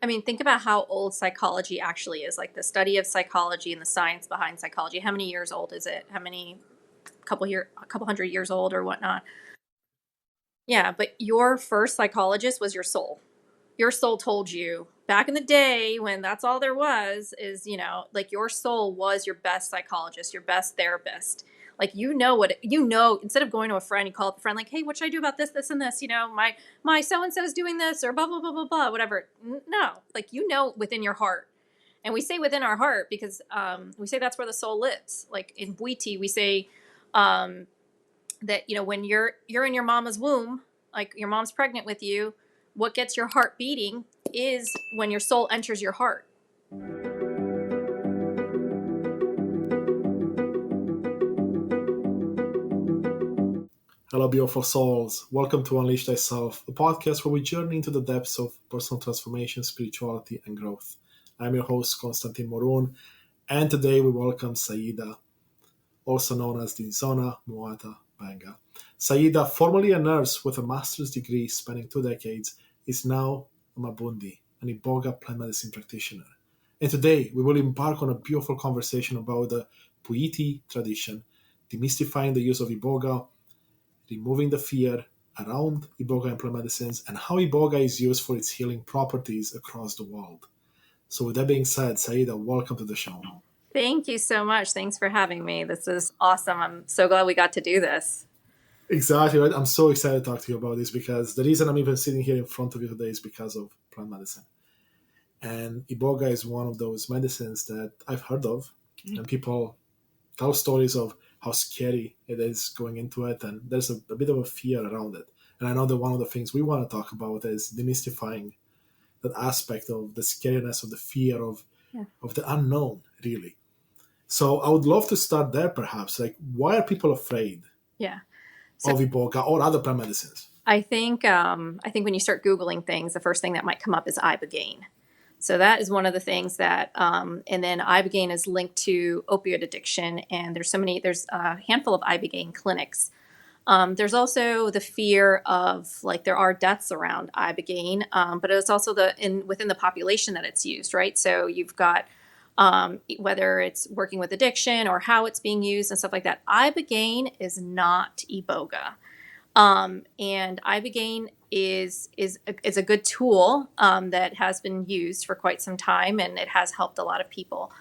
I mean, think about how old psychology actually is, like the study of psychology and the science behind psychology. How many years old is it? How many, a couple hundred years old or whatnot? Yeah, but your first psychologist was your soul. Your soul told you back in the day when that's all there was is, like your soul was your best psychologist, your best therapist. Like instead of going to a friend, you call up a friend like, "Hey, what should I do about this, this, and this? My so and so is doing this or blah blah blah blah blah, whatever." No, like within your heart, and we say within our heart because we say that's where the soul lives. Like in Bwiti, we say um, that when you're in your mama's womb, like your mom's pregnant with you, what gets your heart beating is when your soul enters your heart. Hello, beautiful souls. Welcome to Unleash Thyself, a podcast where we journey into the depths of personal transformation, spirituality, and growth. I'm your host, Konstantin Morun, and today we welcome Saeeda, also known as the Zona Muata Banga. Saeeda, formerly a nurse with a master's degree spanning 2 decades, is now a Mabundi, an Iboga plant medicine practitioner. And today we will embark on a beautiful conversation about the Bwiti tradition, demystifying the use of Iboga, removing the fear around Iboga and plant medicines, and how Iboga is used for its healing properties across the world. So, with that being said, Saeeda, welcome to the show. Thank you so much. Thanks for having me. This is awesome. I'm so glad we got to do this. Exactly right. I'm so excited to talk to you about this because the reason I'm even sitting here in front of you today is because of plant medicine. And Iboga is one of those medicines that I've heard of, and people tell stories of how scary it is going into it, and there's a bit of a fear around it. And I know that one of the things we want to talk about is demystifying that aspect of the scariness, of the fear Yeah. of the unknown, really. So I would love to start there, perhaps. Like, why are people afraid Yeah. So of Iboga or other plant medicines? I think when you start Googling things, the first thing that might come up is Ibogaine. So that is one of the things that, and then Ibogaine is linked to opioid addiction. And there's a handful of Ibogaine clinics. There's also the fear of like there are deaths around Ibogaine, but it's also within the population that it's used, right? So you've got whether it's working with addiction or how it's being used and stuff like that. Ibogaine is not Iboga. And Ibogaine is a good tool that has been used for quite some time, and it has helped a lot of people.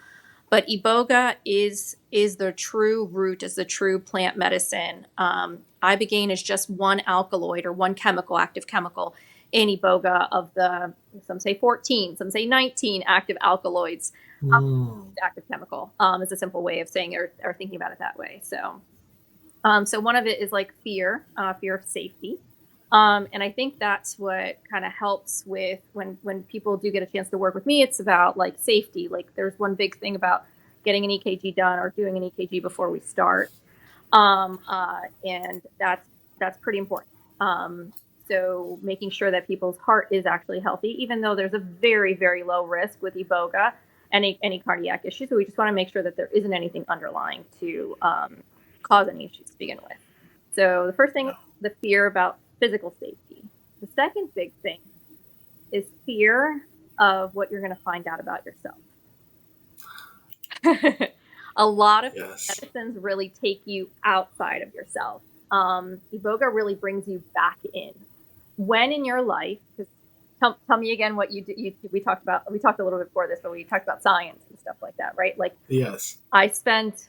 But Iboga is the true root, is the true plant medicine. Ibogaine is just one alkaloid or one active chemical in Iboga of the, some say 14, some say 19 active alkaloids. Mm. Active chemical is a simple way of saying or thinking about it that way. So one of it is like fear of safety. And I think that's what kind of helps with when people do get a chance to work with me, it's about like safety. Like there's one big thing about getting an EKG done or doing an EKG before we start. And that's pretty important. So making sure that people's heart is actually healthy, even though there's a very, very low risk with Iboga and any cardiac issues. So we just want to make sure that there isn't anything underlying to cause any issues to begin with. So the first thing is the fear about physical safety. The second big thing is fear of what you're going to find out about yourself. A lot of medicines really take you outside of yourself. Iboga really brings you back in. When in your life, because tell me again what we talked about. We talked a little bit before this, but we talked about science and stuff like that, right? Like, yes, I spent,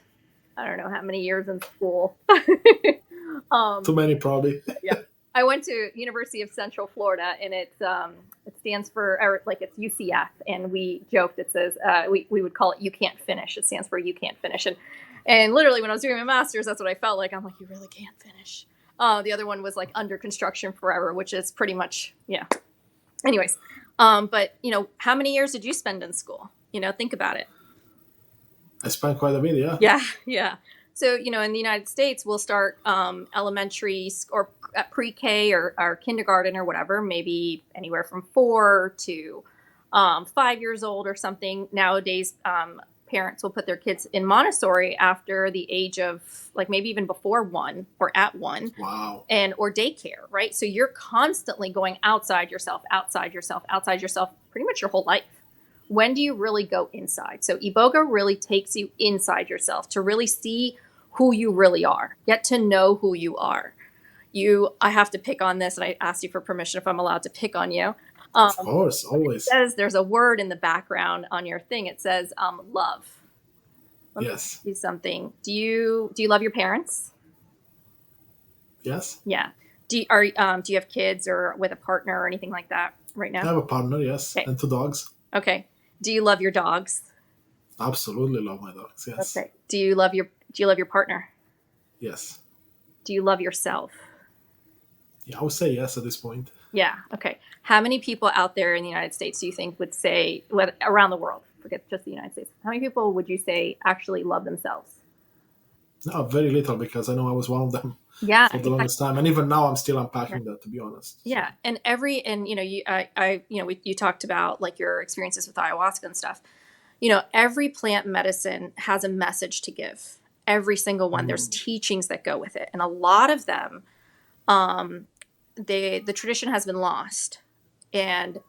I don't know how many years in school. Too many, probably. Yeah, I went to University of Central Florida, and it stands for, or like it's UCF, and we joked, it says we would call it "You Can't Finish." It stands for "You Can't Finish," and literally when I was doing my master's, that's what I felt like. I'm like, you really can't finish. The other one was like under construction forever, which is pretty much, yeah. Anyways, but how many years did you spend in school? Think about it. I spent quite a bit, yeah. Yeah. So, in the United States, we'll start elementary or pre-K or kindergarten or whatever, maybe anywhere from 4 to 5 years old or something. Nowadays, parents will put their kids in Montessori after the age of like maybe even before 1 or at 1. Wow. And or daycare, right? So you're constantly going outside yourself, pretty much your whole life. When do you really go inside? So Iboga really takes you inside yourself to really see who you really are, get to know who you are. I have to pick on this, and I asked you for permission if I'm allowed to pick on you. Of course, always. It says there's a word in the background on your thing. It says love. Let me Yes. ask you something. Do you love your parents? Yes. Yeah. Do you have kids or with a partner or anything like that right I now? have a partner, yes, Okay. and 2 dogs. Okay. Do you love your dogs? Absolutely love my dogs, yes. Okay. Do you love your partner? Yes. Do you love yourself? Yeah, I would say yes at this point. Yeah. Okay. How many people out there in the United States do you think would say, around the world, forget just the United States, how many people would you say actually love themselves? No, very little, because I know I was one of them Yeah. for the longest time, and even now I'm still unpacking Yeah. that, to be honest. Yeah. So, And you talked about like your experiences with ayahuasca and stuff. Every plant medicine has a message to give. Every single one. There's teachings that go with it. And a lot of them, the tradition has been lost, and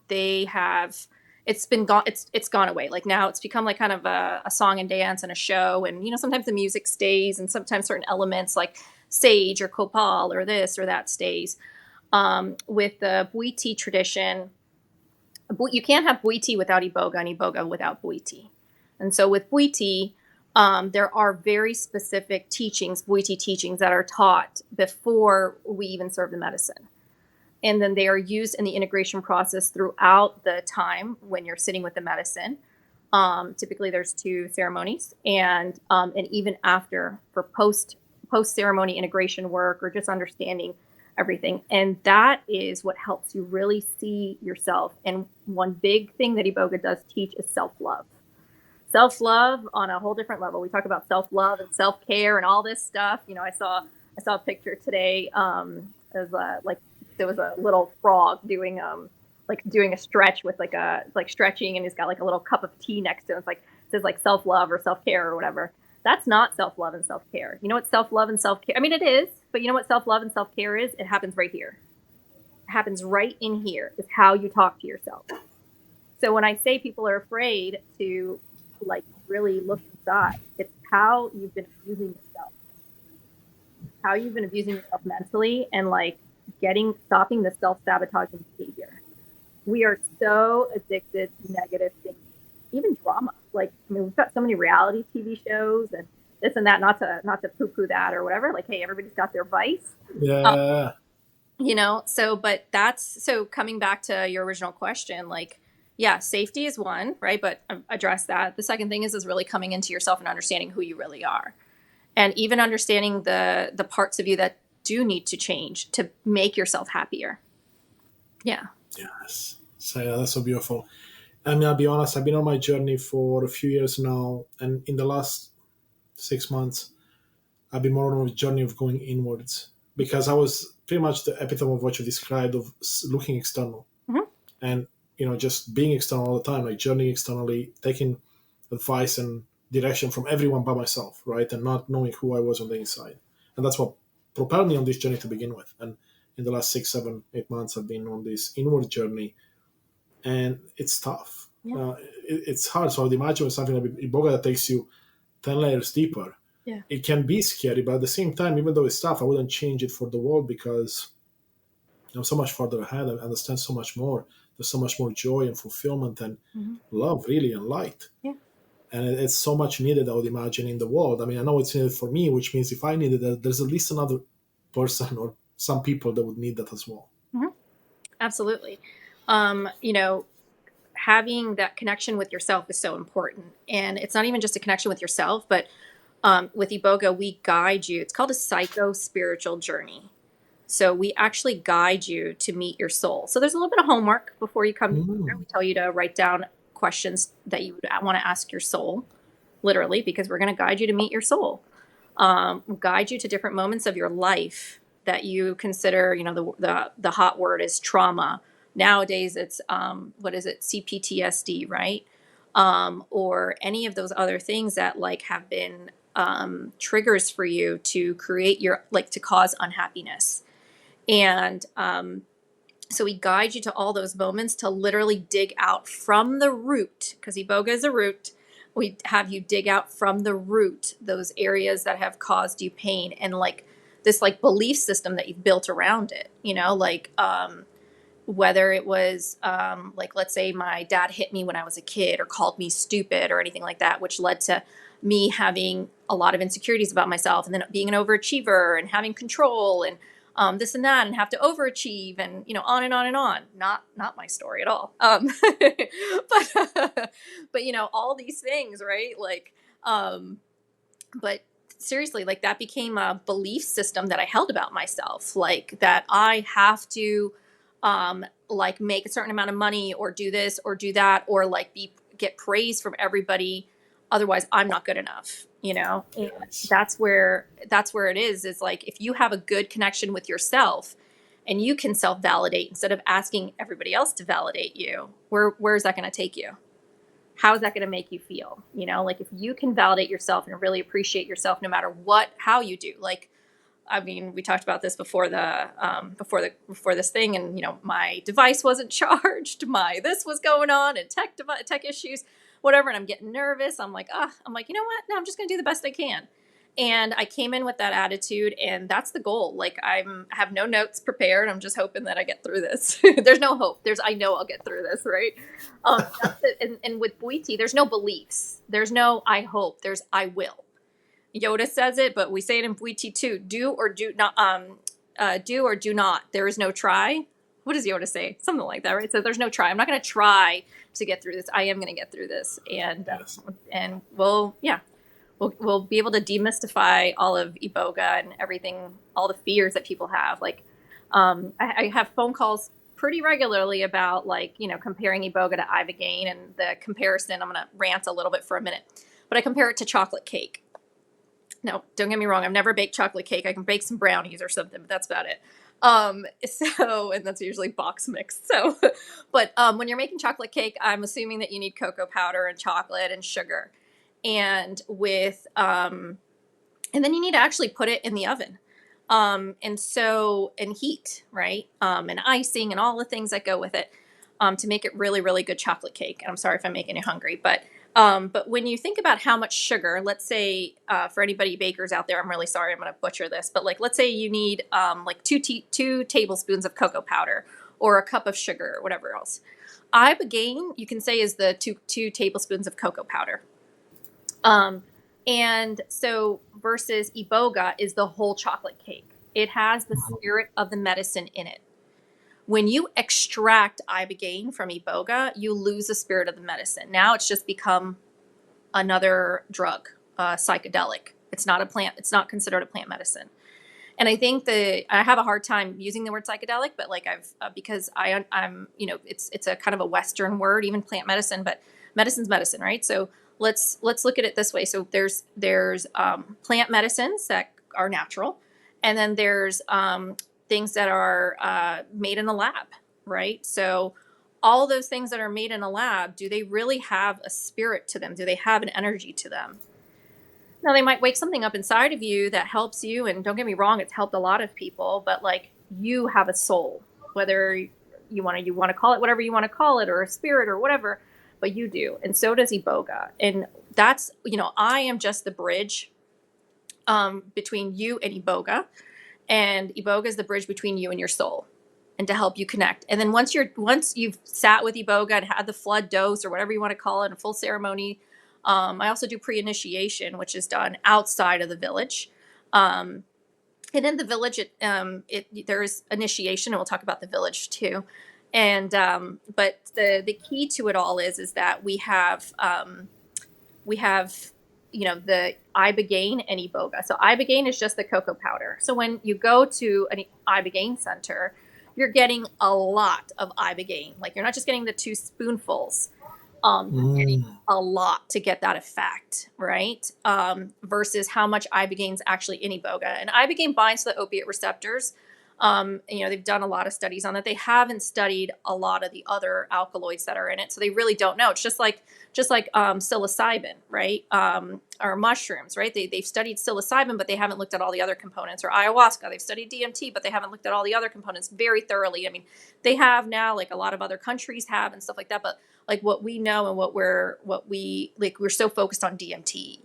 it's been gone. It's gone away. Like now it's become like kind of a song and dance and a show. And, sometimes the music stays, and sometimes certain elements like sage or copal or this or that stays. With the Bwiti tradition, you can't have Bwiti without Iboga, and Iboga without Bwiti. And so with Bwiti, there are very specific Bwiti teachings that are taught before we even serve the medicine. And then they are used in the integration process throughout the time when you're sitting with the medicine. Typically, there's 2 ceremonies, and even after for post ceremony integration work or just understanding everything. And that is what helps you really see yourself. And one big thing that Iboga does teach is self-love. Self-love on a whole different level. We talk about self-love and self-care and all this stuff. I saw a picture today of like there was a little frog doing a stretch with like stretching, and he's got like a little cup of tea next to him. It says like self-love or self-care or whatever. That's not self-love and self-care. You know what self-love and self-care, I mean, it is, but you know what self-love and self-care is? It happens right here. It happens right in here. It's how you talk to yourself. So when I say people are afraid to like really look inside, it's how you've been abusing yourself. How you've been abusing yourself mentally, and like stopping the self-sabotaging behavior. We are so addicted to negative things, even drama. Like, I mean, we've got so many reality TV shows and this and that, not to poo-poo that or whatever. Like, hey, everybody's got their vice. yeah. So coming back to your original question, like, yeah, safety is one, right? But address that. The second thing is really coming into yourself and understanding who you really are. And even understanding the parts of you that do need to change to make yourself happier. Yeah. Yes. So yeah, that's so beautiful. I mean, I'll be honest, I've been on my journey for a few years now, and in the last 6 months, I've been more on a journey of going inwards, because I was pretty much the epitome of what you described, of looking external. Mm-hmm. And, just being external all the time, like journeying externally, taking advice and direction from everyone but myself, right? And not knowing who I was on the inside. And that's what propelled me on this journey to begin with. And in the last 6, 7, 8 months, I've been on this inward journey, and it's tough. Yeah. It's hard. So I'd imagine with something like Iboga that takes you 10 layers deeper. Yeah. It can be scary, but at the same time, even though it's tough, I wouldn't change it for the world, because I'm so much farther ahead. I understand so much more. There's so much more joy and fulfillment and love, really, and light. Yeah. And it's so much needed, I would imagine, in the world. I mean, I know it's needed for me, which means if I needed it, there's at least another person or some people that would need that as well. Mm-hmm. Absolutely. Having that connection with yourself is so important. And it's not even just a connection with yourself, but with Iboga, we guide you. It's called a psycho-spiritual journey. So we actually guide you to meet your soul. So there's a little bit of homework before you come here. We tell you to write down questions that you would want to ask your soul, literally, because we're going to guide you to meet your soul. Guide you to different moments of your life that you consider, the hot word is trauma. Nowadays it's, CPTSD, right? or any of those other things that like have been triggers for you to create your like to cause unhappiness. And so we guide you to all those moments to literally dig out from the root, because Iboga is a root. We have you dig out from the root those areas that have caused you pain, and like this like belief system that you've built around it, you know, like whether it was like, let's say my dad hit me when I was a kid or called me stupid or anything like that, which led to me having a lot of insecurities about myself, and then being an overachiever and having control and this and that, and have to overachieve, and you know, on and on and on. Not my story at all. But you know, all these things, right? Like, but seriously, like that became a belief system that I held about myself, like that I have to like make a certain amount of money or do this or do that, or like get praise from everybody, otherwise I'm not good enough, you know. And that's where it is like, if you have a good connection with yourself and you can self-validate instead of asking everybody else to validate you, where is that going to take you? How is that going to make you feel? You know, like if you can validate yourself and really appreciate yourself no matter how you do. Like, I mean, we talked about this before this thing, and you know, my device wasn't charged, this was going on, and tech issues, whatever, and I'm getting nervous. I'm like, you know what? No, I'm just going to do the best I can. And I came in with that attitude, and that's the goal. Like, I have no notes prepared. I'm just hoping that I get through this. There's no hope. I know I'll get through this, right? And with Bwiti, there's no beliefs. There's no I hope. There's I will. Yoda says it, but we say it in Bwiti too. Do or do not. Do or do not. There is no try. What does Yoda say? Something like that, right? So there's no try. I'm not going to try to get through this. I am going to get through this, and Yes. And we'll be able to demystify all of Iboga and everything, all the fears that people have. Like, I have phone calls pretty regularly about, like, you know, comparing Iboga to Ibogaine, and the comparison. I'm going to rant a little bit for a minute, but I compare it to chocolate cake. No, don't get me wrong. I've never baked chocolate cake. I can bake some brownies or something, but that's about it. And that's usually box mix. So, but when you're making chocolate cake, I'm assuming that you need cocoa powder and chocolate and sugar, and and then you need to actually put it in the oven, and heat, right, and icing and all the things that go with it, to make it really, really good chocolate cake. And I'm sorry if I'm making you hungry, but when you think about how much sugar, let's say, for anybody bakers out there, I'm really sorry, I'm going to butcher this, but like, let's say you need like two tablespoons of cocoa powder or a cup of sugar or whatever else. Ibogaine, you can say, is the two tablespoons of cocoa powder. And so versus Iboga is the whole chocolate cake. It has the spirit of the medicine in it. When you extract Ibogaine from Iboga, you lose the spirit of the medicine. Now it's just become another drug, psychedelic. It's not a plant. It's not considered a plant medicine. And I think I have a hard time using the word psychedelic, but like because I'm, you know, it's a kind of a Western word, even plant medicine, but medicine's medicine, right? So let's look at it this way. So there's plant medicines that are natural, and then there's things that are made in the lab, right? So all those things that are made in a lab, do they really have a spirit to them? Do they have an energy to them? Now, they might wake something up inside of you that helps you, and don't get me wrong, it's helped a lot of people, but like, you have a soul, whether you want to call it whatever you want to call it, or a spirit or whatever, but you do, and so does Iboga. And that's, you know, I am just the bridge between you and Iboga is the bridge between you and your soul, and to help you connect. And then once you've sat with Iboga and had the flood dose or whatever you want to call it, a full ceremony. I also do pre-initiation, which is done outside of the village. And in the village, there's initiation, and we'll talk about the village too. And but the key to it all is that we have you know, the Ibogaine and Iboga. So Ibogaine is just the cocoa powder. So when you go to an Ibogaine center, you're getting a lot of Ibogaine. Like, you're not just getting the 2 spoonfuls. You're getting a lot to get that effect, right? Versus how much Ibogaine's actually in Iboga. And Ibogaine binds to the opiate receptors. They've done a lot of studies on it. They haven't studied a lot of the other alkaloids that are in it, so they really don't know. It's just like psilocybin, right? Or mushrooms, right? They've studied psilocybin, but they haven't looked at all the other components. Or ayahuasca, they've studied DMT, but they haven't looked at all the other components very thoroughly. I mean, they have now, like a lot of other countries have and stuff like that, but like what we know and we're so focused on DMT,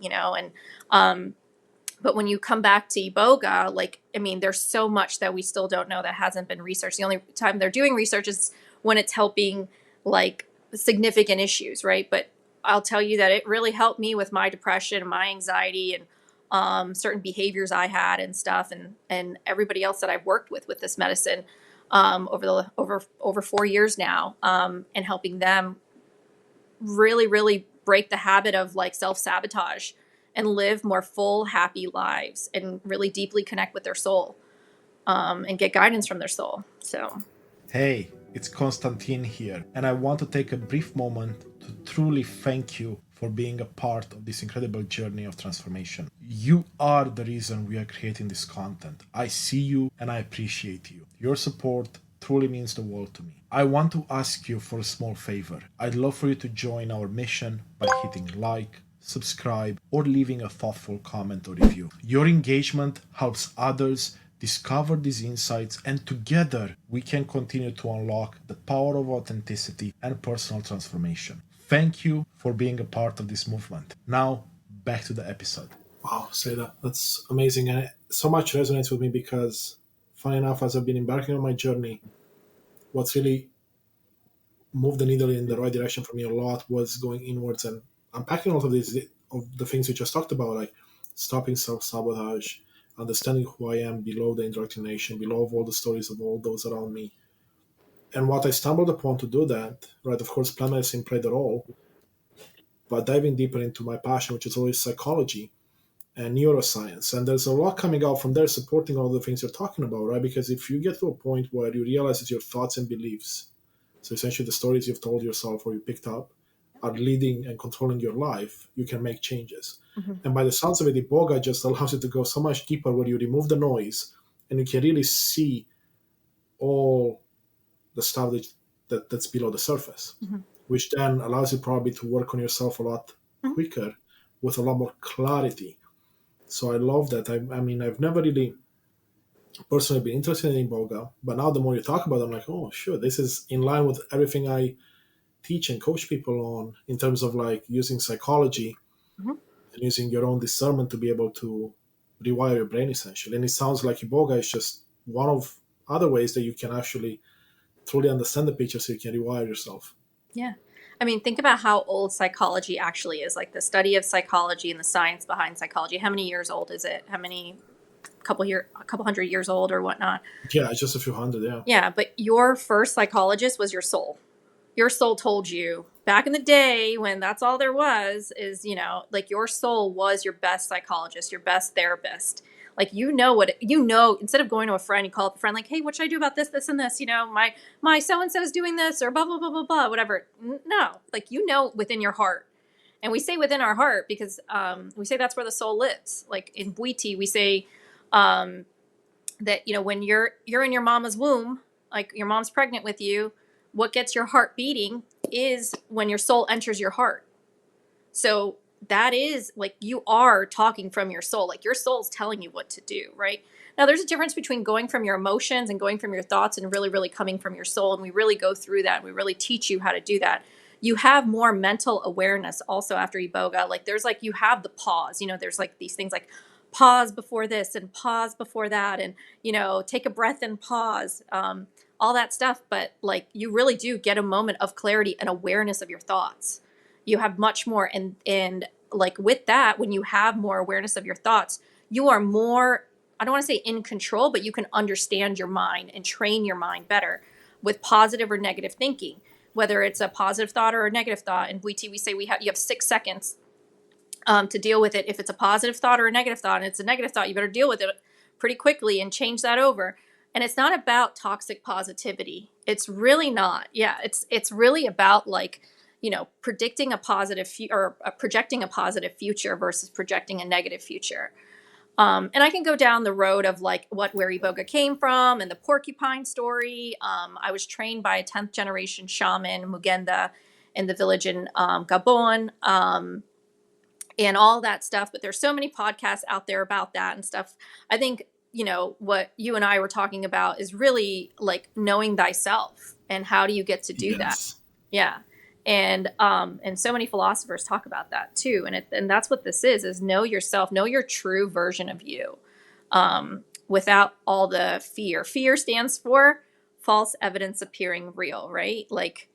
but when you come back to Iboga, there's so much that we still don't know that hasn't been researched. The only time they're doing research is when it's helping like significant issues, right? But I'll tell you that it really helped me with my depression and my anxiety and certain behaviors I had and stuff, and everybody else that I've worked with this medicine over 4 years now, and helping them really, really break the habit of like self-sabotage and live more full, happy lives and really deeply connect with their soul, and get guidance from their soul. So, hey, it's Konstantin here, and I want to take a brief moment to truly thank you for being a part of this incredible journey of transformation. You are the reason we are creating this content. I see you and I appreciate you. Your support truly means the world to me. I want to ask you for a small favor. I'd love for you to join our mission by hitting like, subscribe, or leaving a thoughtful comment or review. Your engagement helps others discover these insights, and together we can continue to unlock the power of authenticity and personal transformation. Thank you for being a part of this movement. Now, back to the episode. Wow, Saeeda, that's amazing. And so much resonates with me because, funny enough, as I've been embarking on my journey, what's really moved the needle in the right direction for me a lot was going inwards and unpacking all of the things we just talked about, like stopping self-sabotage, understanding who I am below the indoctrination, below all the stories of all those around me. And what I stumbled upon to do that, right, of course, plant medicine played a role, but diving deeper into my passion, which is always psychology and neuroscience. And there's a lot coming out from there supporting all the things you're talking about, right? Because if you get to a point where you realize that your thoughts and beliefs, so essentially the stories you've told yourself or you picked up, are leading and controlling your life, you can make changes. Mm-hmm. And by the sounds of it, Iboga just allows you to go so much deeper where you remove the noise and you can really see all the stuff that's below the surface, mm-hmm. which then allows you probably to work on yourself a lot quicker with a lot more clarity. So I love that. I mean, I've never really personally been interested in Iboga, but now the more you talk about it, I'm like, oh, sure, this is in line with everything I teach and coach people on in terms of like using psychology and using your own discernment to be able to rewire your brain essentially. And it sounds like Iboga is just one of other ways that you can actually truly understand the picture so you can rewire yourself. Yeah. I mean, think about how old psychology actually is, like the study of psychology and the science behind psychology. How many years old is it? How many? A couple hundred years old or whatnot? Yeah, just a few hundred, yeah. Yeah, but your first psychologist was your soul. Your soul told you back in the day when that's all there was is, like your soul was your best psychologist, your best therapist. Like, instead of going to a friend, you call up a friend like, hey, what should I do about this, this, and this? My so-and-so is doing this or blah, blah, blah, blah, blah, whatever. No, like, within your heart. And we say within our heart because we say that's where the soul lives. Like in Bwiti, we say that, when you're in your mama's womb, like your mom's pregnant with you, what gets your heart beating is when your soul enters your heart. So that is like you are talking from your soul, like your soul's telling you what to do, right? Now, there's a difference between going from your emotions and going from your thoughts and really, really coming from your soul. And we really go through that. And we really teach you how to do that. You have more mental awareness also after Iboga. Like you have the pause, there's like these things like pause before this and pause before that. And, take a breath and pause. All that stuff, but like you really do get a moment of clarity and awareness of your thoughts. You have much more, and like with that, when you have more awareness of your thoughts, you are more, I don't want to say in control, but you can understand your mind and train your mind better with positive or negative thinking, whether it's a positive thought or a negative thought. In Bwiti, we say you have 6 seconds to deal with it. If it's a positive thought or a negative thought, and it's a negative thought, you better deal with it pretty quickly and change that over. And it's not about toxic positivity. It's really not. Yeah, it's really about like, predicting a positive or projecting a positive future versus projecting a negative future. And I can go down the road of like where Iboga came from and the porcupine story. I was trained by a 10th generation shaman, Mugenda, in the village in Gabon, and all that stuff. But there's so many podcasts out there about that and stuff. I think, what you and I were talking about is really like knowing thyself and how do you get to do that? Yes. Yeah. And so many philosophers talk about that too. And that's what this is know yourself, know your true version of you, without all the fear. Fear stands for false evidence appearing real, right? Like,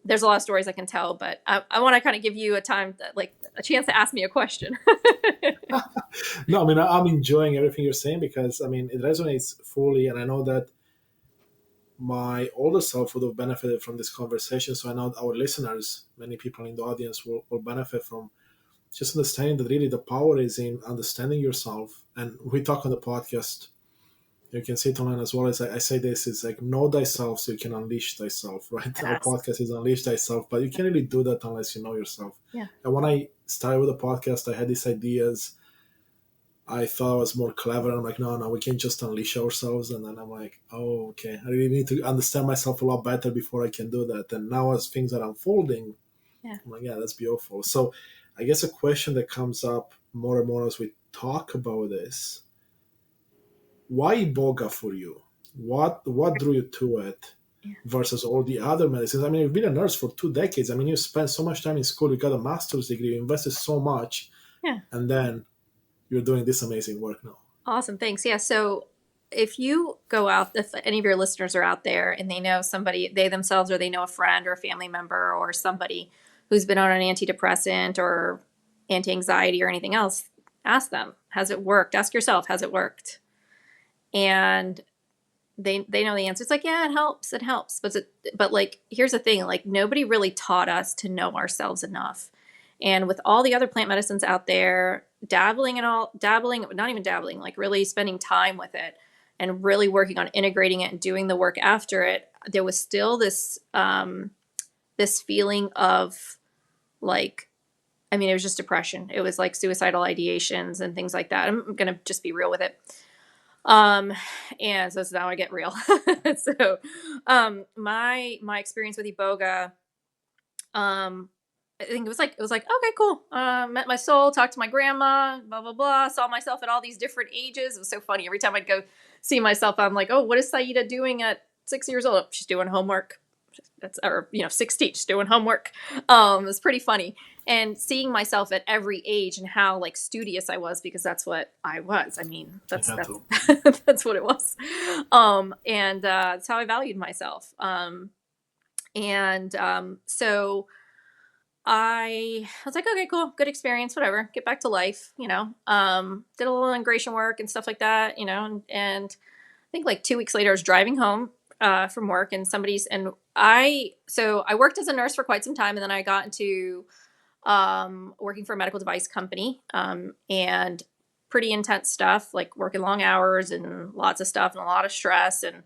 there's a lot of stories I can tell, but I want to kind of give you a chance to ask me a question. No, I mean, I'm enjoying everything you're saying because, I mean, it resonates fully. And I know that my older self would have benefited from this conversation. So I know our listeners, many people in the audience will benefit from just understanding that really the power is in understanding yourself. And we talk on the podcast, you can see it online as well as I say this, is like know thyself so you can unleash thyself, right? Our Yes. podcast is unleash thyself, but you can't really do that unless you know yourself. Yeah. And when I started with the podcast, I had these ideas. I thought I was more clever. I'm like, no, we can't just unleash ourselves. And then I'm like, oh, okay. I really need to understand myself a lot better before I can do that. And now as things are unfolding, Yeah. I'm like, yeah, that's beautiful. So I guess a question that comes up more and more as we talk about this, why Iboga for you? What drew you to it versus all the other medicines? I mean, you've been a nurse for 2 decades. I mean, you spent so much time in school. You got a master's degree. You invested so much. Yeah. And then you're doing this amazing work now. Awesome. Thanks. Yeah. So if you go out, if any of your listeners are out there and they know somebody, they themselves, or they know a friend or a family member or somebody who's been on an antidepressant or anti-anxiety or anything else, ask them, has it worked? Ask yourself, has it worked? And they know the answer. It's like, yeah, it helps. But like, here's the thing, like nobody really taught us to know ourselves enough. And with all the other plant medicines out there, dabbling, not even dabbling, like really spending time with it and really working on integrating it and doing the work after it, there was still this feeling of like, I mean, it was just depression. It was like suicidal ideations and things like that. I'm going to just be real with it. And so now I get real. So, my experience with Iboga, I think it was like, okay, cool. Met my soul, talked to my grandma, blah, blah, blah. Saw myself at all these different ages. It was so funny. Every time I'd go see myself, I'm like, oh, what is Saeeda doing at 6 years old? She's doing homework. 16, she's doing homework. It was pretty funny. And seeing myself at every age and how like studious I was, because that's what I was. I mean, that's that's what it was. And that's how I valued myself. So I was like, okay, cool, good experience, whatever, get back to life, did a little immigration work and stuff like that, and I think like 2 weeks later, I was driving home from work and I worked as a nurse for quite some time, and then I got into working for a medical device company, and pretty intense stuff, like working long hours and lots of stuff and a lot of stress, and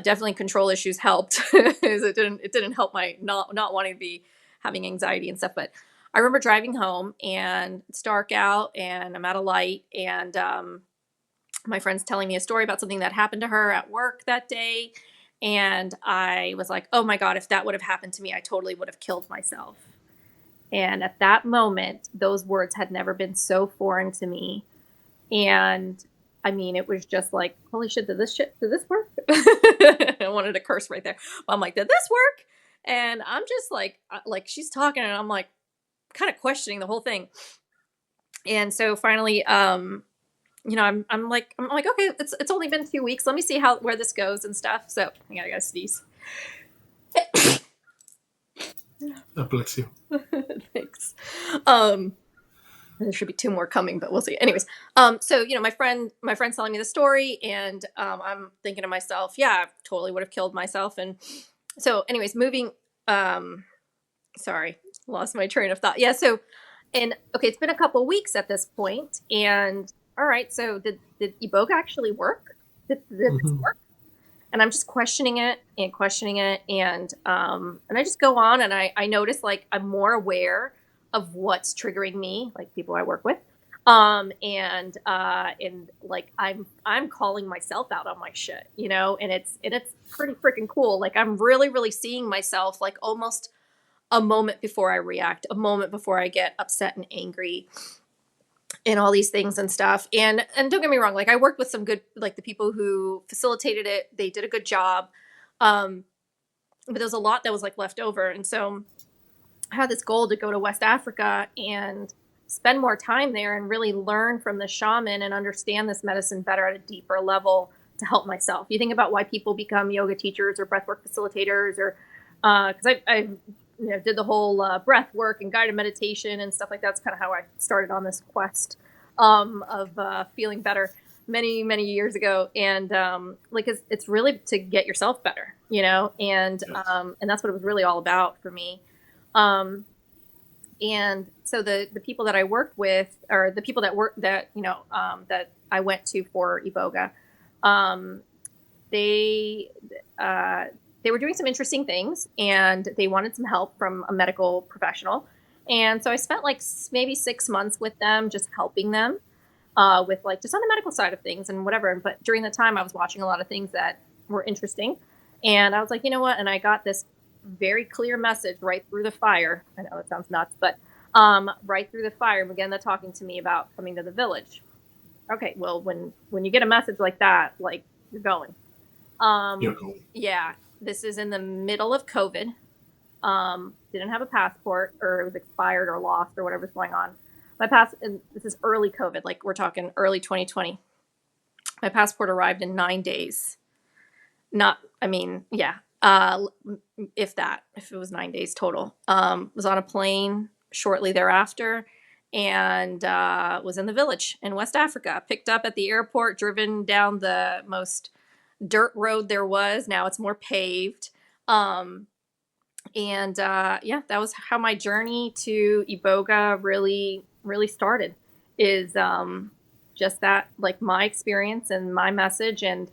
definitely control issues helped. It didn't help my not wanting to be having anxiety and stuff. But I remember driving home and it's dark out and I'm at a light, and my friend's telling me a story about something that happened to her at work that day. And I was like, oh my God, if that would have happened to me, I totally would have killed myself. And at that moment, those words had never been so foreign to me. And I mean, it was just like, holy shit, did this work? I wanted to curse right there. I'm like, did this work? And I'm just like she's talking and I'm like kind of questioning the whole thing. And so finally, I'm like, okay, it's only been 2 weeks. Let me see where this goes and stuff. So I gotta sneeze. God bless you. Thanks. There should be 2 more coming, but we'll see. Anyways, so my friend's telling me the story, and I'm thinking to myself, yeah, I totally would have killed myself. And so, anyways, moving. Sorry, lost my train of thought. Yeah. So, and okay, it's been a couple weeks at this point, and all right. So, did Iboga actually work? Did this work? And I'm just questioning it, and I just go on, and I notice like I'm more aware of what's triggering me, like people I work with. And like I'm calling myself out on my shit, and it's pretty freaking cool. Like I'm really, really seeing myself like almost a moment before I react, a moment before I get upset and angry and all these things and stuff. And don't get me wrong, like I worked with some good, like the people who facilitated it, they did a good job. Um, but there was a lot that was like left over. And so I had this goal to go to West Africa and spend more time there and really learn from the shaman and understand this medicine better at a deeper level to help myself. You think about why people become yoga teachers or breathwork facilitators, or because I did the whole breath work and guided meditation and stuff like that. That's kind of how I started on this quest of feeling better many, many years ago. And like it's really to get yourself better, and and that's what it was really all about for me. And so the people that I worked with, or the people that that I went to for Iboga, they they were doing some interesting things, and they wanted some help from a medical professional. And so I spent like maybe 6 months with them, just helping them with like just on the medical side of things and whatever. But during the time, I was watching a lot of things that were interesting, and I was like, you know what? And I got this very clear message right through the fire. I know it sounds nuts, but right through the fire began the talking to me about coming to the village. Okay, well, when you get a message like that, like you're going. You're going. Yeah, this is in the middle of COVID. Didn't have a passport, or it was expired or lost or whatever's going on. And this is early COVID, like we're talking early 2020. My passport arrived in 9 days. Yeah, if it was 9 days total. Was on a plane shortly thereafter, and was in the village in West Africa. Picked up at the airport, driven down the most dirt road there was. Now it's more paved. Yeah, that was how my journey to Iboga really, really started. Is just that, like my experience and my message, and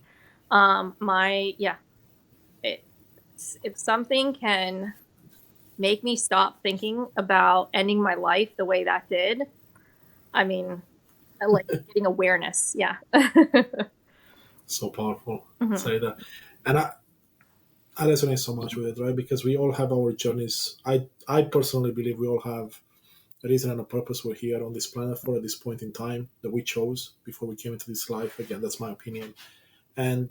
if something can make me stop thinking about ending my life the way that did, I mean, I like getting awareness. Yeah. So powerful, Mhm. Saeeda. And I resonate so much with it, right? Because we all have our journeys. I personally believe we all have a reason and a purpose we're here on this planet for at this point in time that we chose before we came into this life. Again, that's my opinion. And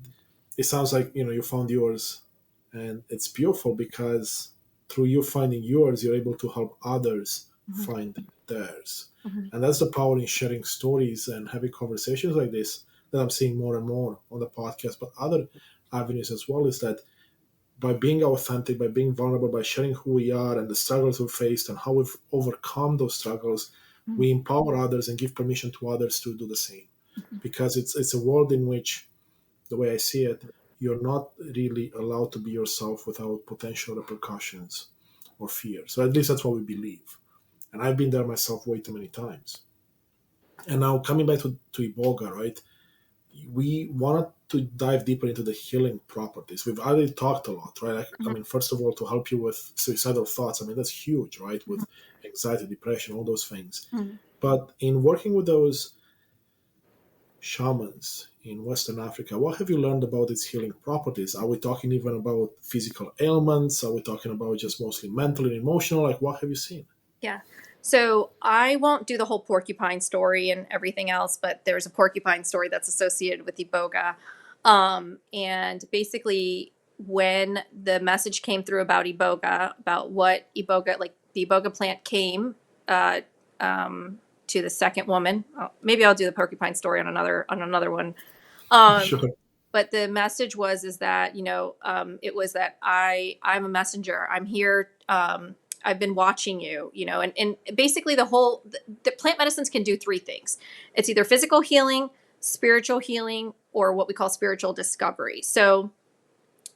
it sounds like, you found yours. And it's beautiful because through you finding yours, you're able to help others Mhm. find theirs. Mhm. And that's the power in sharing stories and having conversations like this that I'm seeing more and more on the podcast, but other avenues as well, is that by being authentic, by being vulnerable, by sharing who we are and the struggles we've faced and how we've overcome those struggles, Mhm. we empower others and give permission to others to do the same. Because it's a world in which, the way I see it, you're not really allowed to be yourself without potential repercussions or fear. So at least that's what we believe. And I've been there myself way too many times. And now coming back to Iboga, right? We wanted to dive deeper into the healing properties. We've already talked a lot, right? I Mhm. mean, first of all, to help you with suicidal thoughts. I mean, that's huge, right? With anxiety, depression, all those things. Mhm. But in working with those shamans in Western Africa, what have you learned about its healing properties? Are we talking even about physical ailments? Are we talking about just mostly mental and emotional? Like, what have you seen? Yeah. So I won't do the whole porcupine story and everything else, but there's a porcupine story that's associated with Iboga. And basically, when the message came through about Iboga, about what Iboga, like the Iboga plant came uh, to the second woman. Maybe I'll do the porcupine story on another one. Um, Sure. but the message is that it was that I'm a messenger. I'm here. I've been watching you, and basically the plant medicines can do three things. It's either physical healing, spiritual healing, or what we call spiritual discovery. So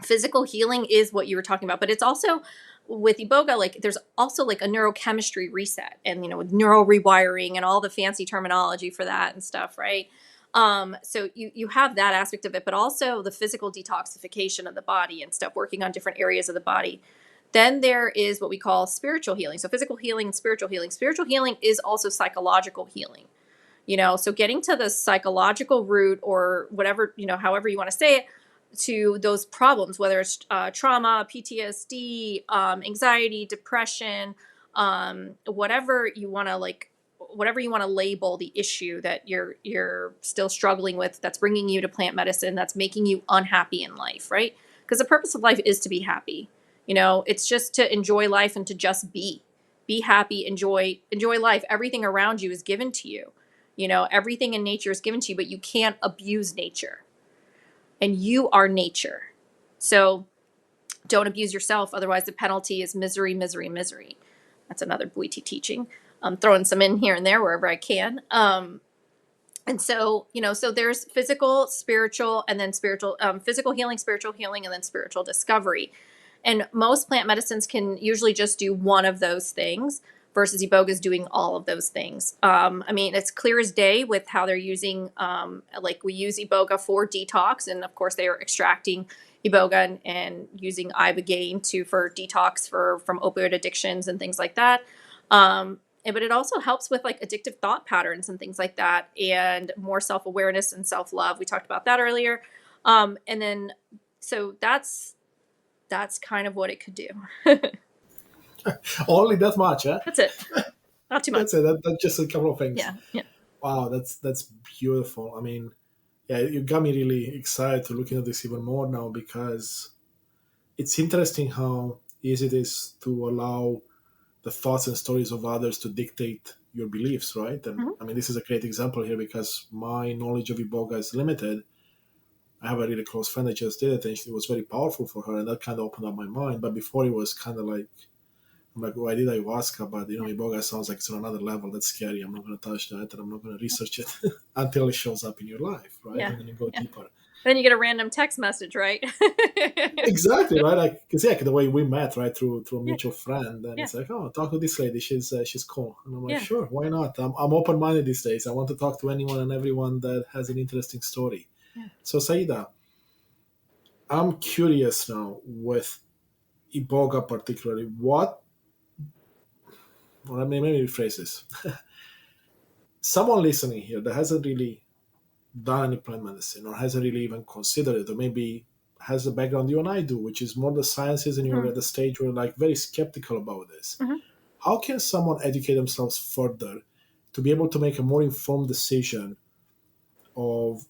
physical healing is what you were talking about, but it's also with Iboga, like there's also like a neurochemistry reset, and with neural rewiring and all the fancy terminology for that and stuff, right? So you have that aspect of it, but also the physical detoxification of the body and stuff, working on different areas of the body. Then there is what we call spiritual healing. So physical healing and spiritual healing. Spiritual healing is also psychological healing. So getting to the psychological root, or whatever, however you want to say it, to those problems, whether it's trauma, PTSD, anxiety, depression, whatever you want to label the issue that you're still struggling with, that's bringing you to plant medicine, that's making you unhappy in life, right? Because the purpose of life is to be happy. It's just to enjoy life and to just be happy, enjoy life. Everything around you is given to you. Everything in nature is given to you, but you can't abuse nature. And you are nature. So don't abuse yourself. Otherwise, the penalty is misery, misery, misery. That's another Bwiti teaching. I'm throwing some in here and there wherever I can. And so, so there's physical, spiritual, and then physical healing, spiritual healing, and then spiritual discovery. And most plant medicines can usually just do one of those things, versus Iboga is doing all of those things. It's clear as day with how they're using, we use Iboga for detox. And of course, they are extracting Iboga and using Ibogaine for detox from opioid addictions and things like that. But it also helps with addictive thought patterns and things like that, and more self-awareness and self-love. We talked about that earlier. So that's kind of what it could do. Only that much, huh? That's it. Not too much. That's it. That's just a couple of things. Yeah. Wow, that's beautiful. You got me really excited to look into this even more now, because it's interesting how easy it is to allow the thoughts and stories of others to dictate your beliefs, right? And this is a great example here, because my knowledge of Iboga is limited. I have a really close friend that just did it, and it was very powerful for her, and that kind of opened up my mind. But before, it was kind of like, I'm like, I did ayahuasca, but Iboga sounds like it's on another level. That's scary. I'm not going to touch that, and I'm not going to research it until it shows up in your life, right? Yeah. And then you go deeper. Then you get a random text message, right? Exactly, right? Because the way we met, right, through a mutual friend, and it's like, oh, talk to this lady. She's cool, and I'm like, sure, why not? I'm open-minded these days. I want to talk to anyone and everyone that has an interesting story. Yeah. So, Saeeda, I'm curious now with Iboga particularly. Let me rephrase this. Someone listening here that hasn't really done any plant medicine, or hasn't really even considered it, or maybe has the background you and I do, which is more the sciences, and you're at the stage where you're very skeptical about this. How can someone educate themselves further to be able to make a more informed decision of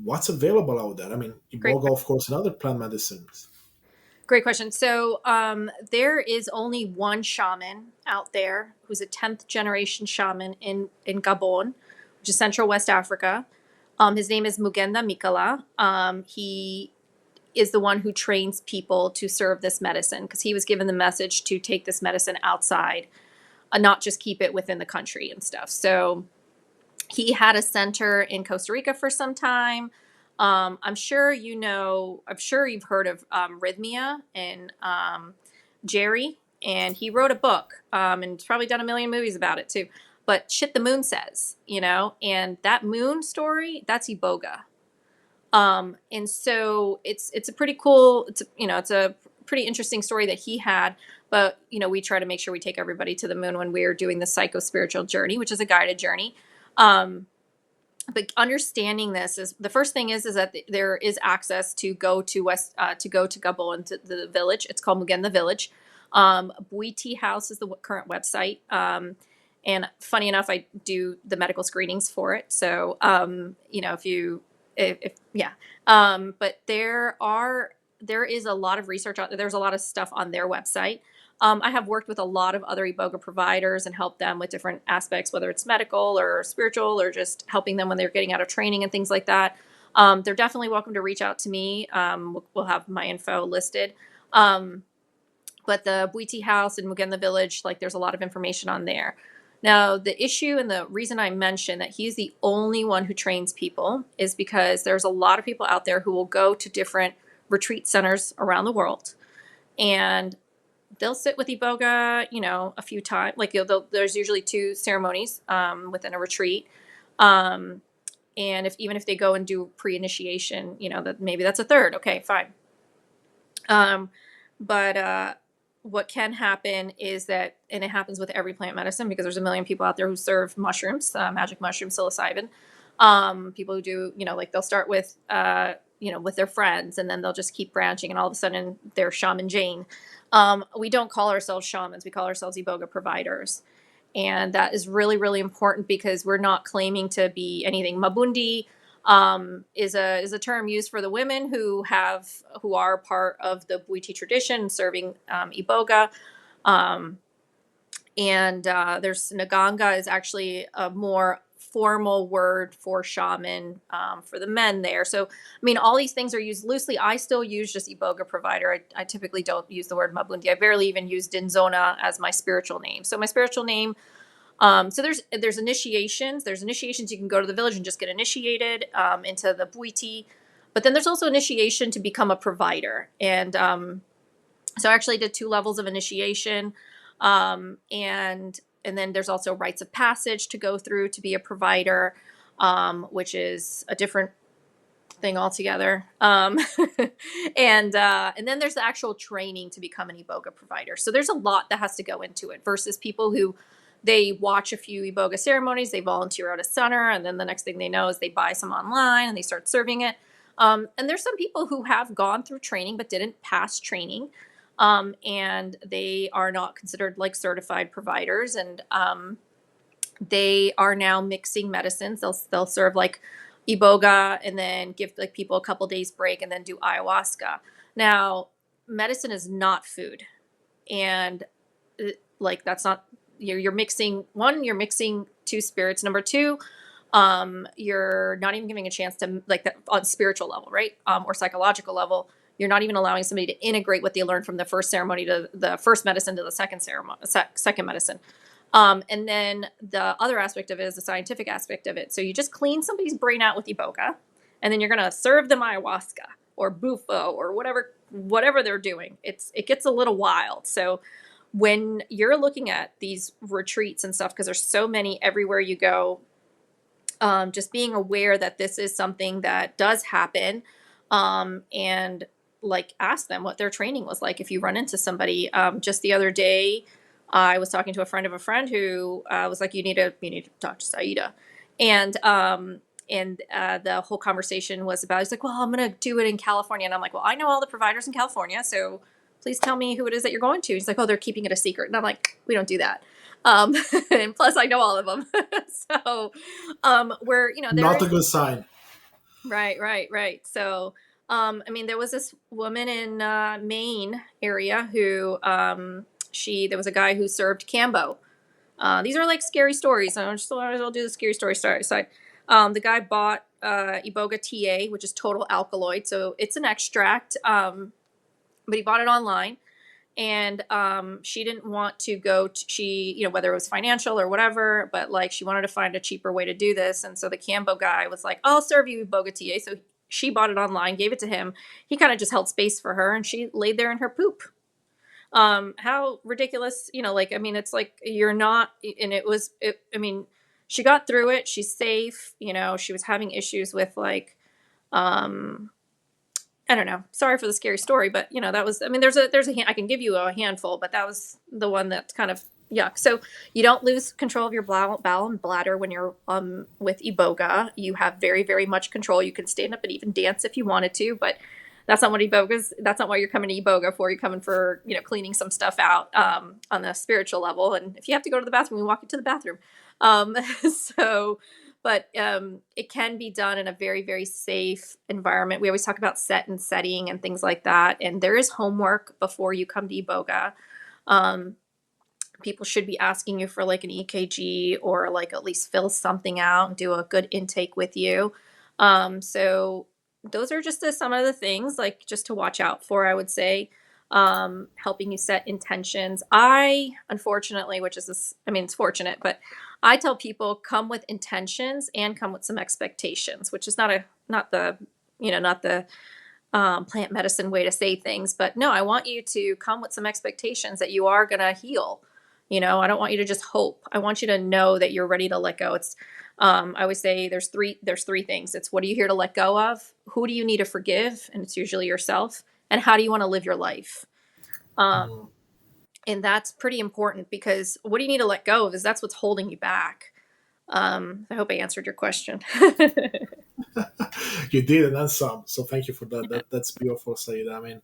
what's available out there? Iboga, of course, and other plant medicines. Great question. So there is only one shaman out there who's a 10th generation shaman in Gabon, which is Central West Africa. His name is Mugenda Mikala. He is the one who trains people to serve this medicine, because he was given the message to take this medicine outside, not just keep it within the country and stuff. So he had a center in Costa Rica for some time. I'm sure you've heard of Rhythmia and Jerry, and he wrote a book, and he's probably done a million movies about it too. But Shit the Moon Says, and that moon story, that's Iboga. And so it's a pretty cool, it's a pretty interesting story that he had. But, we try to make sure we take everybody to the moon when we're doing the psycho-spiritual journey, which is a guided journey. But understanding this is the first thing is that there is access to go to Gabon, to the village. It's called Mugenda Village. Bwiti House is the current website. And funny enough, I do the medical screenings for it. So, but there is a lot of research out there. There's a lot of stuff on their website. I have worked with a lot of other Iboga providers and helped them with different aspects, whether it's medical or spiritual, or just helping them when they're getting out of training and things like that. They're definitely welcome to reach out to me. We'll have my info listed. But the Bwiti House and Mugenda Village, there's a lot of information on there. Now, the issue and the reason I mentioned that he's the only one who trains people is because there's a lot of people out there who will go to different retreat centers around the world, and they'll sit with Iboga, a few times. There's usually 2 ceremonies within a retreat. And even if they go and do pre-initiation, that maybe that's a third. Okay, fine. But what can happen is that, and it happens with every plant medicine because there's a million people out there who serve mushrooms, magic mushroom, psilocybin. People who do, like they'll start with, with their friends, and then they'll just keep branching, and all of a sudden they're Shaman Jane. We don't call ourselves shamans; we call ourselves Iboga providers, and that is really, really important because we're not claiming to be anything. Mabundi is a term used for the women who are part of the Bwiti tradition serving Iboga. And there's Naganga is actually a more formal word for shaman for the men there. So, I mean, all these things are used loosely. I still use just Iboga provider. I typically don't use the word Mabundi. I barely even use Dinzona as my spiritual name. So my spiritual name, so there's initiations. There's initiations. You can go to the village and just get initiated into the Bwiti. But then there's also initiation to become a provider. And so I actually did 2 levels of initiation. And then there's also rites of passage to go through to be a provider, which is a different thing altogether. And then there's the actual training to become an Iboga provider. So there's a lot that has to go into it versus people who they watch a few Iboga ceremonies, they volunteer at a center, and then the next thing they know is they buy some online and they start serving it. And there's some people who have gone through training but didn't pass training. And they are not considered like certified providers, and they are now mixing medicines. They'll serve like Iboga and then give like people a couple days break and then do ayahuasca. Now, medicine is not food, and like that's not you're mixing you're mixing 2 spirits. Number 2, you're not even giving a chance to like that on spiritual level, right? Or psychological level. You're not even allowing somebody to integrate what they learned from the first ceremony to the first medicine to the second ceremony, second medicine. And then the other aspect of it is the scientific aspect of it. So you just clean somebody's brain out with Iboga, and then you're going to serve them ayahuasca or bufo or whatever they're doing. It gets a little wild. So when you're looking at these retreats and stuff, because there's so many everywhere you go, just being aware that this is something that does happen, and like ask them what their training was like if you run into somebody. Just the other day I was talking to a friend of a friend who was like, you need to talk to Saeeda. And the whole conversation was about, he's like, well, I'm going to do it in California. And I'm like, well, I know all the providers in California, so please tell me who it is that you're going to. He's like, oh, they're keeping it a secret. And I'm like, we don't do that. And plus I know all of them. So we're, Not a good sign. Right. So, I mean, there was this woman in Maine area who there was a guy who served Cambo. These are like scary stories. I'll do the scary story side. The guy bought Iboga TA, which is total alkaloid. So it's an extract, but he bought it online. And she didn't want to go whether it was financial or whatever, but like she wanted to find a cheaper way to do this. And so the Cambo guy was like, I'll serve you Iboga TA. So she bought it online, gave it to him. He kind of just held space for her, and she laid there in her poop. How ridiculous, I mean, it's like you're not, and I mean, she got through it. She's safe. She was having issues with like, I don't know. Sorry for the scary story, but that was, I mean, I can give you a handful, but that was the one that's kind of yuck. So you don't lose control of your bowel and bladder when you're with Iboga. You have very, very much control. You can stand up and even dance if you wanted to, but that's not what that's not what you're coming to Iboga for. You're coming for, cleaning some stuff out on the spiritual level. And if you have to go to the bathroom, we walk you to the bathroom. But it can be done in a very, very safe environment. We always talk about set and setting and things like that. And there is homework before you come to Iboga. People should be asking you for like an EKG or like at least fill something out and do a good intake with you. So those are just some of the things like just to watch out for, I would say. Helping you set intentions. Unfortunately, it's fortunate, but I tell people come with intentions and come with some expectations, which is not the plant medicine way to say things, but no, I want you to come with some expectations that you are going to heal. I don't want you to just hope. I want you to know that you're ready to let go. It's, I always say there's three things. It's what are you here to let go of? Who do you need to forgive? And it's usually yourself. And how do you want to live your life? And that's pretty important, because what do you need to let go of is that's what's holding you back. I hope I answered your question. You did, and then some. So thank you for that. Yeah. That's beautiful, Saeeda. I mean,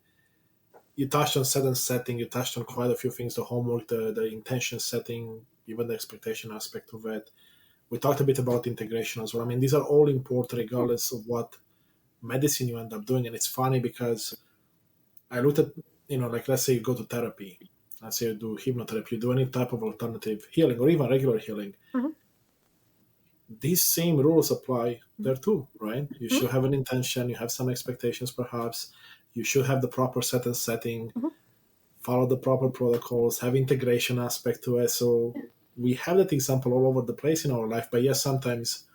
you touched on set and setting. You touched on quite a few things: the homework, the intention setting, even the expectation aspect of it. We talked a bit about integration as well. I mean, these are all important, regardless of what medicine you end up doing. And it's funny because I looked at, like let's say you go to therapy, let's say you do hypnotherapy, you do any type of alternative healing or even regular healing. Mhm. These same rules apply there too, right? You Mhm. should have an intention, you have some expectations perhaps, you should have the proper set and setting, Mhm. follow the proper protocols, have integration aspect to it. So we have that example all over the place in our life, but yes, sometimes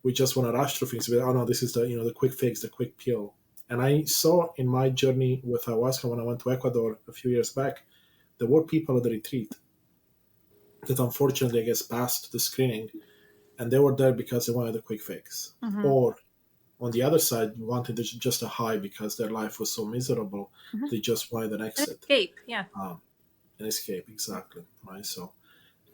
we just want to rush through things. Oh no, this is the quick fix, the quick pill. And I saw in my journey with ayahuasca when I went to Ecuador a few years back, there were people at the retreat that unfortunately, I guess, passed the screening, and they were there because they wanted a quick fix, Mhm. or on the other side, wanted just a high because their life was so miserable, Mhm. they just wanted an An exit, escape. Yeah. an escape, exactly, right? So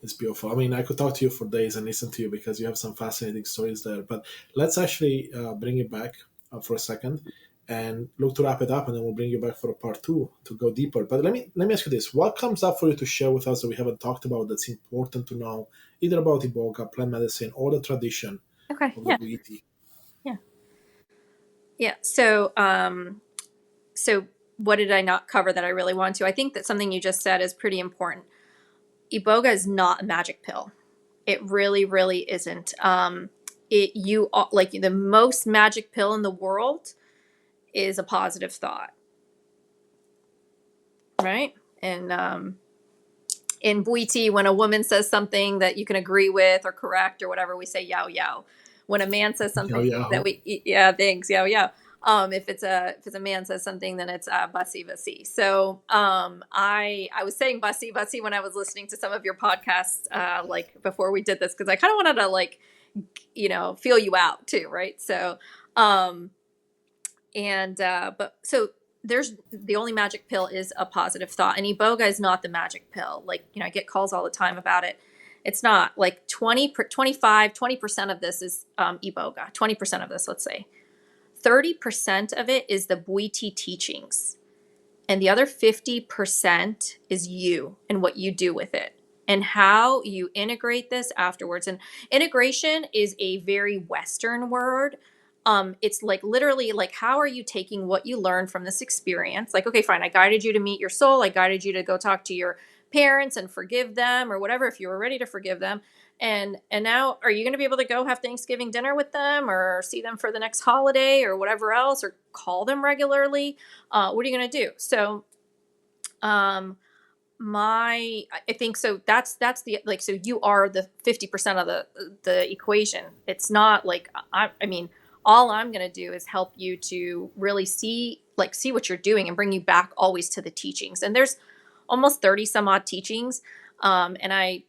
it's beautiful. I mean, I could talk to you for days and listen to you because you have some fascinating stories there. But let's actually bring it back for a second and look to wrap it up, and then we'll bring you back for a part two to go deeper. But let me ask you this: what comes up for you to share with us that we haven't talked about that's important to know, either about Iboga, plant medicine, or the tradition Okay. of the Yeah. Bwiti? Yeah. Yeah. So what did I not cover that I really want to? I think that something you just said is pretty important. Iboga is not a magic pill. It really, really isn't. Like the most magic pill in the world is a positive thought, right? And in Bwiti, when a woman says something that you can agree with or correct or whatever, we say yao yao. When a man says Yeah, something yeah. that yeah, thanks, yao yao. If it's a man says something, then it's basi basi. So I was saying basi basi when I was listening to some of your podcasts, like before we did this, because I kind of wanted to like feel you out too, right? So um but so there's the only magic pill is a positive thought, and Iboga is not the magic pill. Like, I get calls all the time about it. It's not like 20% of this is Iboga. 20% of this, let's say 30% of it is the Bwiti teachings, and the other 50% is you and what you do with it and how you integrate this afterwards. And integration is a very Western word. It's like literally like, how are you taking what you learned from this experience? Like, okay, fine, I guided you to meet your soul. I guided you to go talk to your parents and forgive them or whatever, if you were ready to forgive them. And now, are you going to be able to go have Thanksgiving dinner with them or see them for the next holiday or whatever else, or call them regularly? What are you going to do? So um I think so that's the, like, so you are the 50% of the equation. It's not like I mean, all I'm going to do is help you to really see what you're doing and bring you back always to the teachings. And there's almost 30 some odd teachings, and I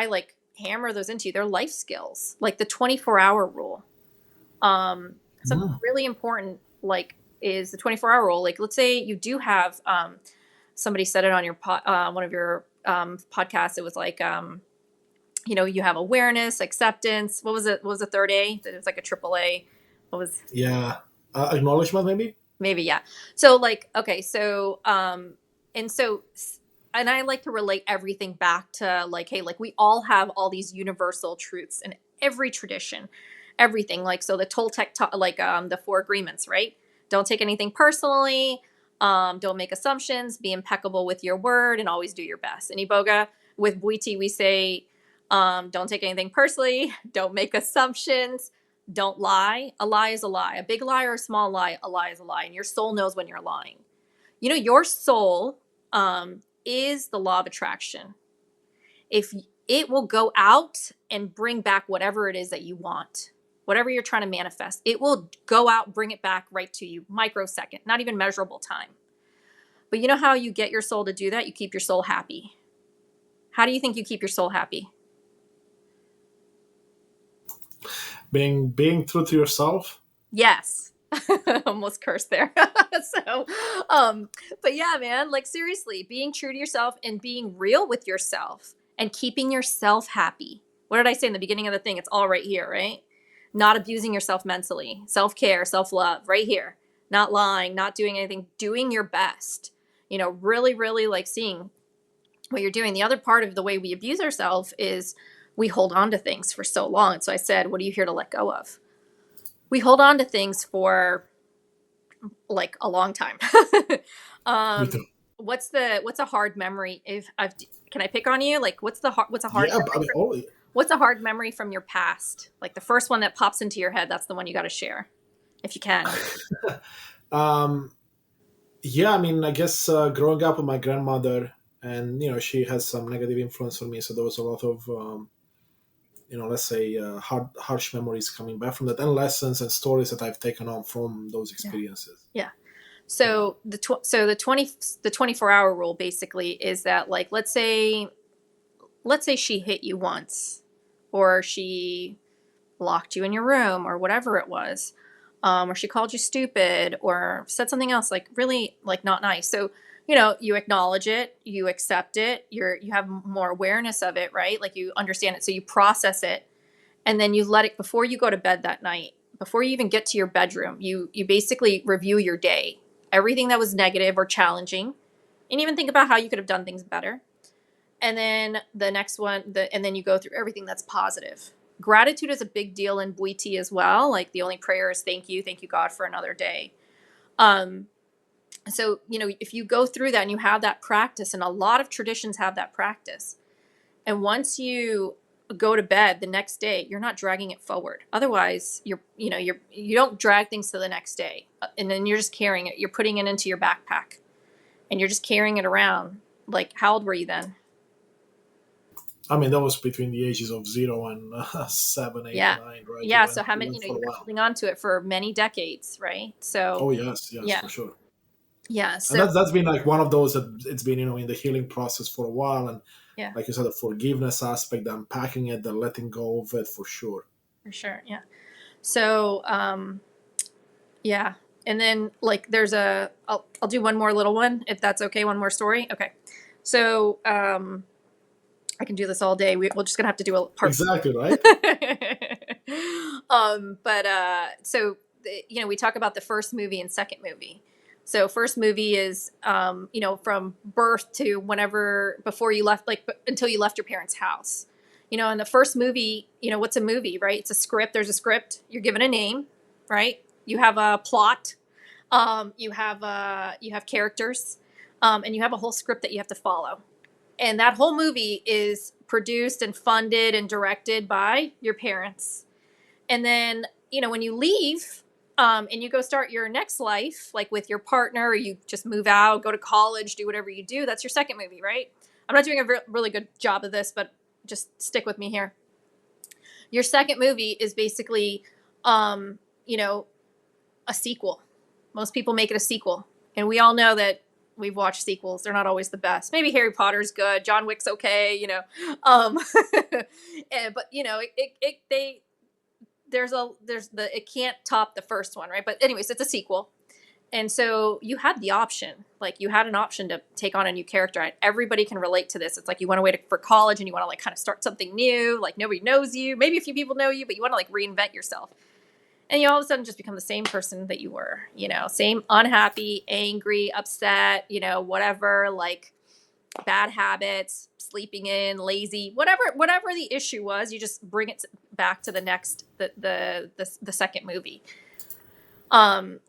like hammer those into you. They're life skills, like the 24-hour rule. Something Mm. really important, like, is the 24-hour rule. Like, let's say you do have somebody said it on your one of your podcasts. It was like, you have awareness, acceptance. What was the third A? It was like a triple A. What was, Yeah. Acknowledgement, maybe? maybe, yeah. So like, okay, and so and I like to relate everything back to, like, hey, like, we all have all these universal truths in every tradition, everything. Like, so the Toltec like, the four agreements, right? Don't take anything personally, don't make assumptions, be impeccable with your word, and always do your best. In Iboga, with Bwiti, we say, don't take anything personally, don't make assumptions, don't lie. A lie is a lie. A big lie or a small lie, a lie is a lie. And your soul knows when you're lying. Your soul is the law of attraction. If it will go out and bring back whatever it is that you want, whatever you're trying to manifest, it will go out, bring it back right to you, microsecond, not even measurable time. But you know how you get your soul to do that? You keep your soul happy. How do you think you keep your soul happy? Being true to yourself. Yes. Almost cursed there. So, but yeah, man, like seriously, being true to yourself and being real with yourself and keeping yourself happy. What did I say in the beginning of the thing? It's all right here, right? Not abusing yourself mentally, self-care, self-love, right here. Not lying, not doing anything, doing your best. You know, really, really like seeing what you're doing. The other part of the way we abuse ourselves is we hold on to things for so long. And so I said, what are you here to let go of? We hold on to things for like a long time. Me too. What's a hard memory? If I've Can I pick on you? Like what's a hard Yeah, I memory mean, from, what's a hard memory from your past? Like the first one that pops into your head, that's the one you got to share if you can. um, yeah, I mean, I guess growing up with my grandmother, and she has some negative influence on me, so there was a lot of let's say harsh memories coming back from that, and lessons and stories that I've taken on from those experiences. Yeah. So the 24-hour rule basically is that like let's say she hit you once or she locked you in your room or whatever it was, or she called you stupid or said something else like really like not nice. So you acknowledge it, you accept it, you have more awareness of it, right? Like you understand it, so you process it, and then you let it before you go to bed that night. Before you even get to your bedroom, you basically review your day, everything that was negative or challenging, and even think about how you could have done things better. And then the next one, and then you go through everything that's positive. Gratitude is a big deal in Bwiti as well. Like the only prayer is thank you God for another day. So if you go through that and you have that practice, and a lot of traditions have that practice, and once you go to bed the next day, you're not dragging it forward. Otherwise, you don't drag things to the next day, and then you're just carrying it. You're putting it into your backpack, and you're just carrying it around. Like, how old were you then? I mean, that was between the ages of 0 and 7, 8, Yeah. 9, right? Yeah. So how many? Went for You've a been while. holding on to it for many decades, right? So Oh yes, yeah, for sure. yeah. And So that's been like one of those that it's been in the healing process for a while, and yeah, like you said, the forgiveness aspect, the unpacking it, the letting go of it, for sure. for sure. Yeah. So yeah, and then like there's I'll do one more little one if that's okay. One more story. Okay. So I can do this all day. We're just gonna have to do a part. Exactly right. But we talk about the first movie and second movie. So first movie is from birth to whenever before you left, like until you left your parents' house. In the first movie, what's a movie, right? It's a script. There's a script. You're given a name, right? You have a plot. You have characters, and you have a whole script that you have to follow. And that whole movie is produced and funded and directed by your parents. And then, when you leave and you go start your next life, like with your partner, or you just move out, go to college, do whatever you do, that's your second movie, right? I'm not doing a really good job of this, but just stick with me here. Your second movie is basically, a sequel. Most people make it a sequel. And we all know that we've watched sequels. They're not always the best. Maybe Harry Potter's good. John Wick's okay, but it can't top the first one, right? But anyways, it's a sequel. And so you had the option, like you had an option to take on a new character. And everybody can relate to this. It's like you want to wait for college and you want to like kind of start something new. Like nobody knows you. Maybe a few people know you, but you want to like reinvent yourself. And you all of a sudden just become the same person that you were, same unhappy, angry, upset, whatever, like bad habits, sleeping in, lazy, whatever the issue was, you just bring it back to the next, the second movie. So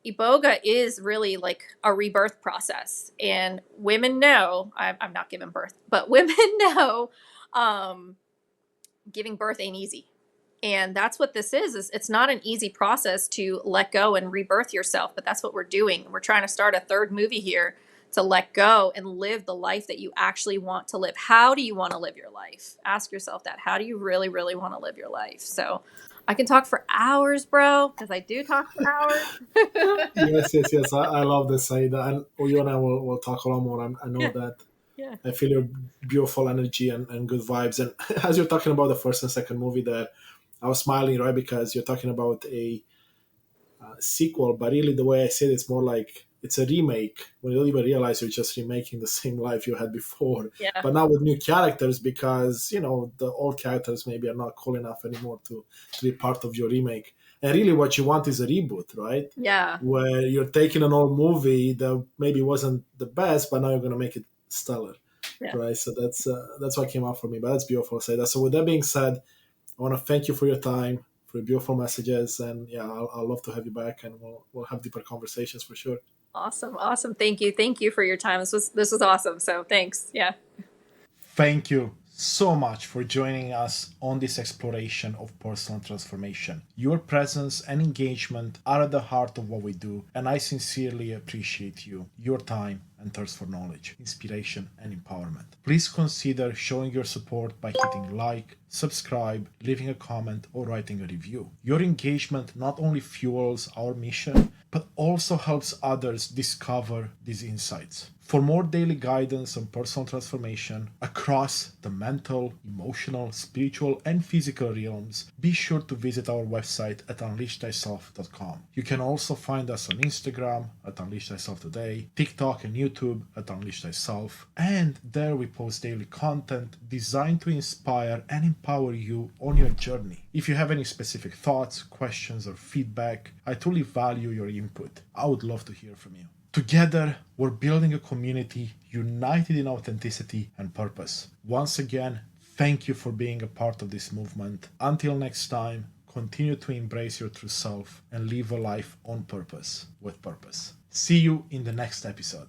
Iboga is really like a rebirth process, and women know, I'm not giving birth, but women know, giving birth ain't easy. And that's what this is it's not an easy process to let go and rebirth yourself, but that's what we're doing. We're trying to start a third movie here to let go and live the life that you actually want to live. How do you want to live your life? Ask yourself that. How do you really, really want to live your life? So I can talk for hours, bro, because I do talk for hours. Yes. I love this, Saeeda. And you and I will talk a lot more. I know that. Yeah. I feel your beautiful energy and good vibes. And as you're talking about the first and second movie, that I was smiling, right? Because you're talking about a sequel, but really the way I see it, it's more like it's a remake when you don't even realize you're just remaking the same life you had before, Yeah. but now with new characters, because the old characters maybe are not cool enough anymore to be part of your remake. And really what you want is a reboot, right? Yeah. Where you're taking an old movie that maybe wasn't the best, but now you're going to make it stellar, Yeah. right? So that's what came out for me. But that's beautiful, Saeeda. So with that being said, I want to thank you for your time, for your beautiful messages, and yeah, I'll love to have you back, and we'll have deeper conversations for sure. Awesome. Awesome. Thank you for your time. This was awesome. So thanks. Yeah. Thank you so much for joining us on this exploration of personal transformation. Your presence and engagement are at the heart of what we do, and I sincerely appreciate you, your time, and thirst for knowledge, inspiration, and empowerment. Please consider showing your support by hitting like, subscribe, leaving a comment, or writing a review. Your engagement not only fuels our mission, but also helps others discover these insights. For more daily guidance on personal transformation across the mental, emotional, spiritual, and physical realms, be sure to visit our website at unleashthyself.com. You can also find us on Instagram at Unleash Thyself Today, TikTok and YouTube at Unleash Thyself, and there we post daily content designed to inspire and empower you on your journey. If you have any specific thoughts, questions, or feedback, I truly value your input. I would love to hear from you. Together, we're building a community united in authenticity and purpose. Once again, thank you for being a part of this movement. Until next time, continue to embrace your true self and live a life on purpose, with purpose. See you in the next episode.